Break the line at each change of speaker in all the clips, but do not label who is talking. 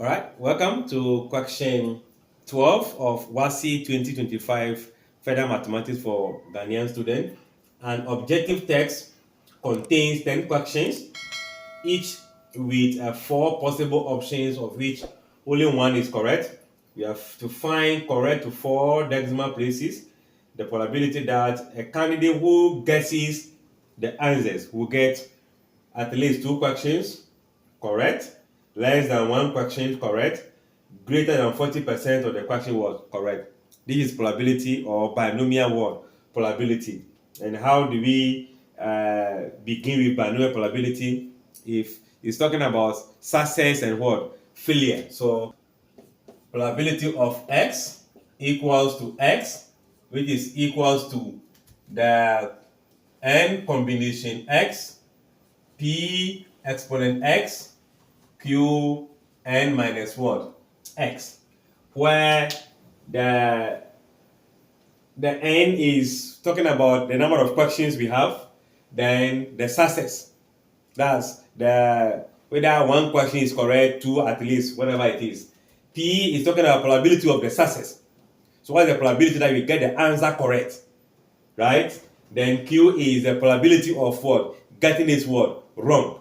All right, welcome to question 12 of WASSCE 2025 Further Mathematics for Ghanaian Students. An objective text contains 10 questions, each with four possible options, of which only one is correct. We have to find correct to four decimal places. The probability that a candidate who guesses the answers will get at least two questions correct, less than one question correct, greater than 40% of the question was correct. This is probability or binomial probability. And how do we begin with binomial probability? If it's talking about success and what? Failure. So probability of x equals to x, which is equals to the n combination x, p exponent x, q n minus what? X, where the n is talking about the number of questions we have, then the success, that's the whether one question is correct, two at least, whatever it is. P is talking about probability of the success. So what's the probability that we get the answer correct, right? Then Q is the probability of what? Getting this word wrong.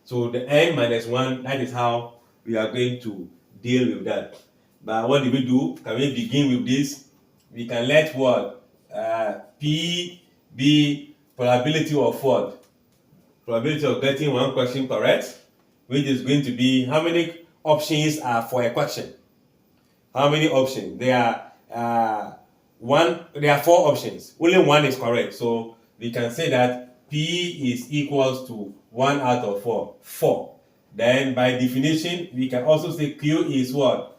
So the n minus 1, that is how we are going to deal with that. But what do we do? Can we begin with this? We can let what? P be probability of what? Probability of getting one question correct, which is going to be how many options are for a question? How many options? There are four options. Only one is correct. So we can say that P is equals to 1 out of 4. 4. Then by definition, we can also say Q is what?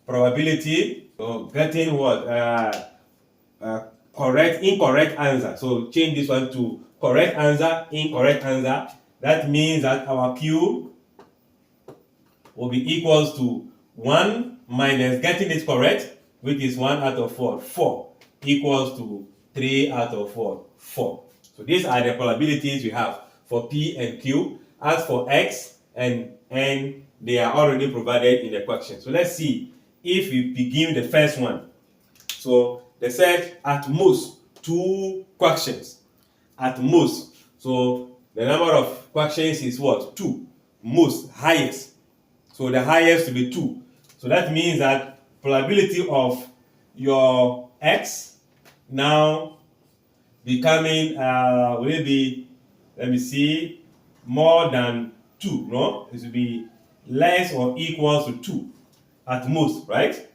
Probability of getting what? Correct, incorrect answer. So change this one to correct answer, incorrect answer. That means that our Q will be equals to 1 minus getting it correct, which is 1 out of 4. 4 equals to 3 out of 4. 4. So these are the probabilities we have for P and Q. As for X and N, they are already provided in the question. So let's see if we begin the first one. So they said at most 2 questions. At most. So the number of questions is what? 2. Most, highest. So the highest will be 2. So that means that probability of your X now becoming will be, let me see, more than 2. No, it will be less or equals to 2 at most, right?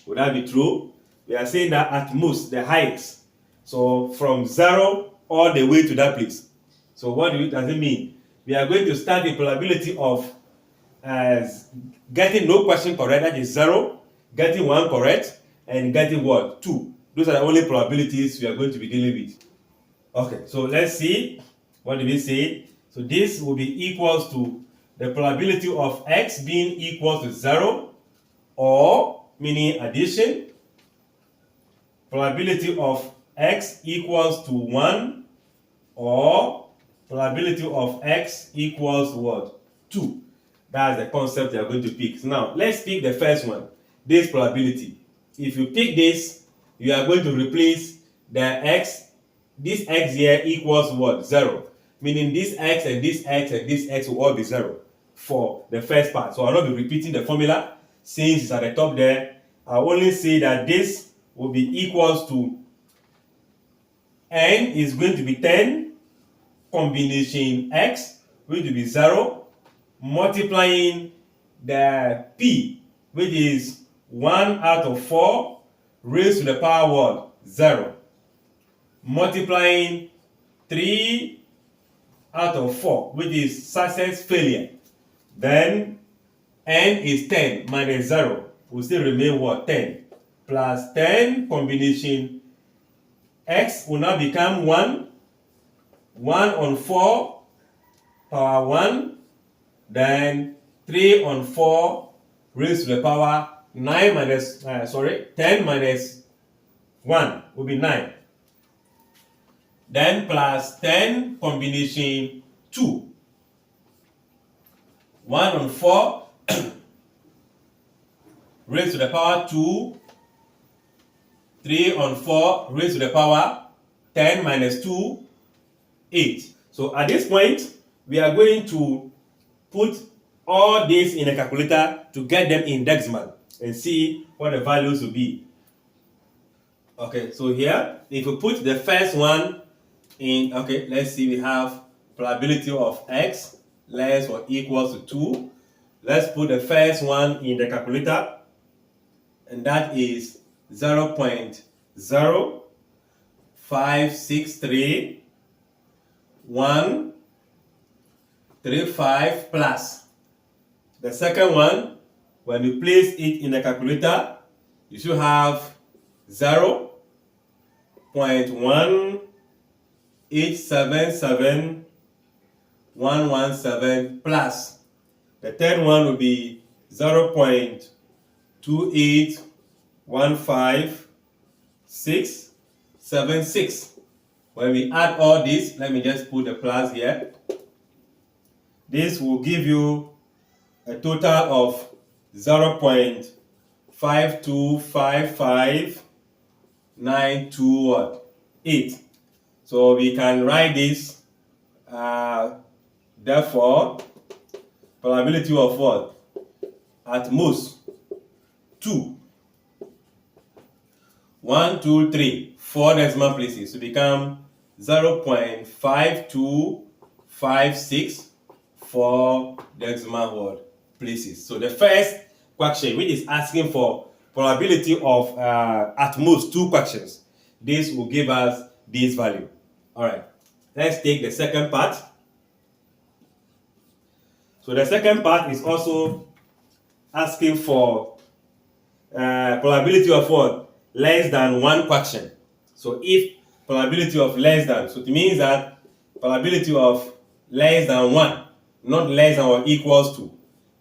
Would that be true? We are saying that at most, the highest. So from 0 all the way to that place. So what does it mean? We are going to start the probability of getting no question correct, that is 0, getting 1 correct, and getting what? 2. Those are the only probabilities we are going to be dealing with. Okay, so let's see. What did we say? So this will be equals to the probability of x being equal to 0, or meaning addition. Probability of x equals to 1, or probability of x equals what? 2. That's the concept you are going to pick. Now, let's pick the first one, this probability. If you pick this, you are going to replace the x, this x here equals what? 0. Meaning this x and this x and this x will all be 0 for the first part. So I'll not be repeating the formula since it's at the top there. I'll only say that this will be equals to n is going to be 10 combination x, which will be 0, multiplying the p, which is 1 out of 4 raised to the power what? 0, multiplying 3 out of 4, which is success failure. Then n is 10 minus 0 will still remain what? 10, plus 10 combination x will now become 1. 1 on 4 power 1, then 3 on 4 raised to the power 9 minus 10 minus 1 will be 9. Then plus 10 combination 2. 1 on 4 raised to the power 2, 3 on 4 raised to the power 10 minus 2, 8. So at this point, we are going to put all this in a calculator to get them in decimal and see what the values will be. Okay, so here, if we put the first one in, okay, let's see, we have probability of x less or equals to 2. Let's put the first one in the calculator, and that is 0.0563135 plus. The second one, when you place it in the calculator, you should have 0.1877117 plus. The third one will be 0.2815676. When we add all this, let me just put the plus here. This will give you a total of 0.525592 So we can write this, therefore, probability of what? At most 2, 1, 2, 3, 4 decimal places to become 0.5256 decimal places. So the first question, which is asking for probability of at most 2 questions, this will give us this value. All right, let's take the second part. So the second part is also asking for probability of what? Less than 1 question. So if probability of less than, so it means that probability of less than 1, not less than or equals to,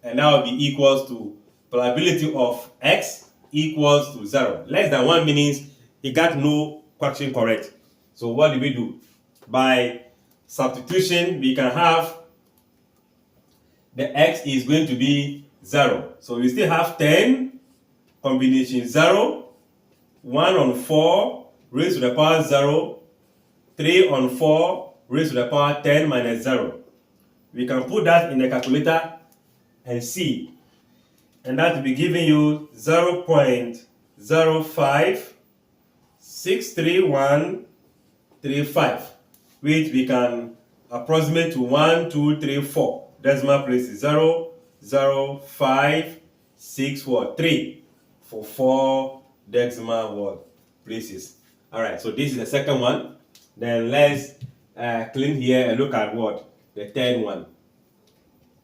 and that will be equals to probability of x equals to 0. Less than 1 means he got no question correct. So what do we do? By substitution, we can have the x is going to be 0. So we still have 10 combination 0, 1 on 4 raised to the power 0, 3 on 4 raised to the power 10 minus 0. We can put that in the calculator and see. And that will be giving you 0.0563135, which we can approximate to 1, 2, 3, 4. Decimal places 0, 0, 5, 6, 3 for 4 decimal places. All right, so this is the second one. Then let's clean here and look at what? The third one.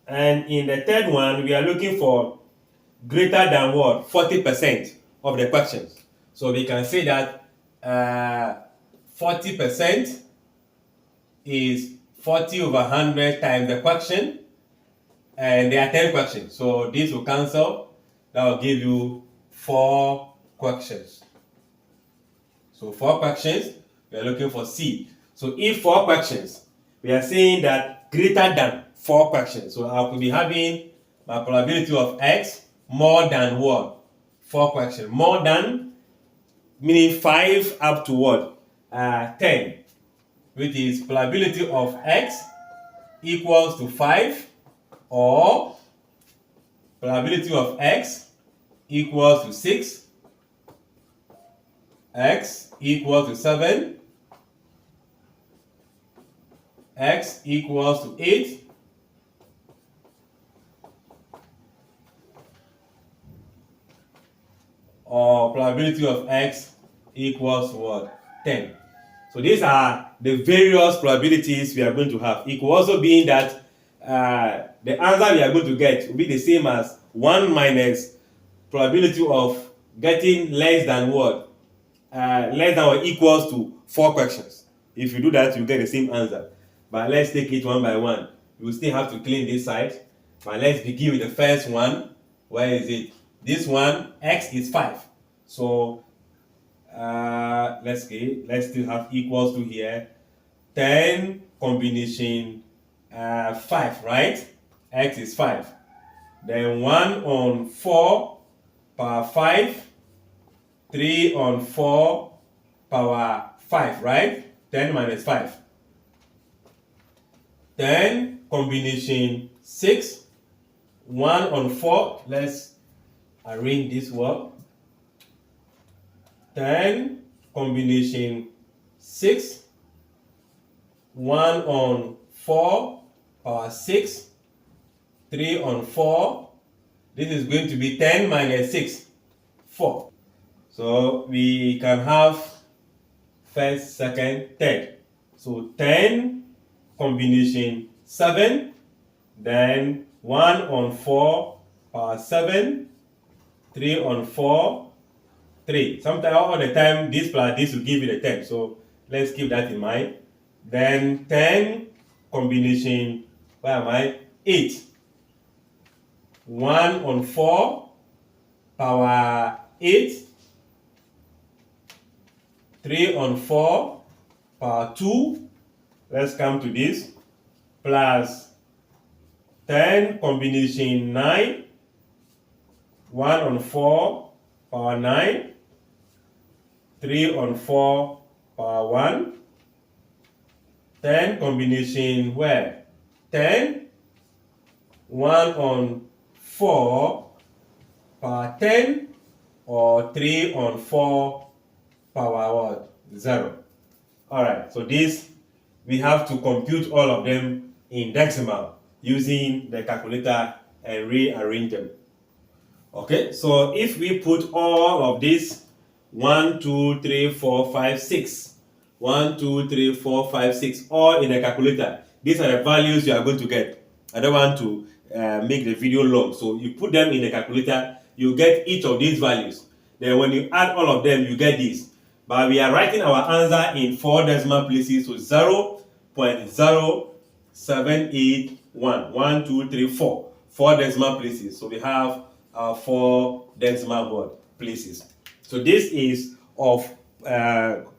And in the third one, we are looking for greater than what? 40% of the questions. So we can say that 40% is 40 over 100 times the question, and there are 10 questions. So this will cancel. That will give you 4 questions. So 4 questions, we are looking for C. So if 4 questions, we are saying that greater than 4 questions. So I will be having my probability of x more than what? 4 questions. More than, meaning 5 up to what? 10. Which is probability of x equals to 5, or probability of x equals to 6, x equals to 7, x equals to 8, or probability of x equals to what? 10. So these are the various probabilities we are going to have. It could also be that the answer we are going to get will be the same as 1 minus probability of getting less than what? Less than or equals to 4 questions. If you do that, you get the same answer. But let's take it one by one. You will still have to clean this side. But let's begin with the first one. Where is it? This one, x is 5. So let's still have equals to here. 10 combination 5, right? X is 5. Then 1 on 4 power 5, 3 on 4 power 5, right? 10 minus 5. Then combination 6, 1 on 4. Let's arrange this well. Then combination 6, 1 on 4 power 6, 3 on 4. This is going to be 10 minus 6, 4. So we can have first, second, third. So 10 combination 7, then 1 on 4 power 7, 3 on 4, 3. Sometimes all the time this plus this will give you the 10. So let's keep that in mind. Then 10 combination, where am I? 8. 1 on 4 power 8, 3 on 4 power 2. Let's come to this. Plus 10 combination 9, 1 on 4 power 9, 3 on 4 power 1. 10 combination where? 10, 1 on 4 power 10, or 3 on 4 power what? 0. Alright, so this, we have to compute all of them in decimal using the calculator and rearrange them. Okay, so if we put all of this 1, 2, 3, 4, 5, 6, 1, 2, 3, 4, 5, 6, all in a calculator, these are the values you are going to get. I don't want to make the video long, so you put them in the calculator, you get each of these values. Then when you add all of them, you get this. But we are writing our answer in 4 decimal places, so 0.0781. 1, 2, 3, 4. 4 decimal places. So we have 4 decimal places. So this is of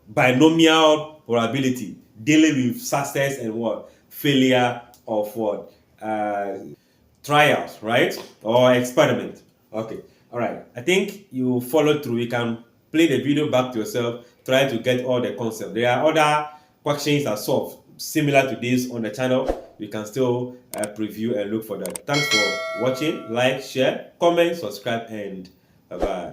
binomial probability, dealing with success and what? Failure of what? Trials, right? Or experiment. Okay. All right. I think you follow through. You can play the video back to yourself. Try to get all the concepts. There are other questions that solve similar to this on the channel. You can still preview and look for that. Thanks for watching. Like, share, comment, subscribe, and bye-bye.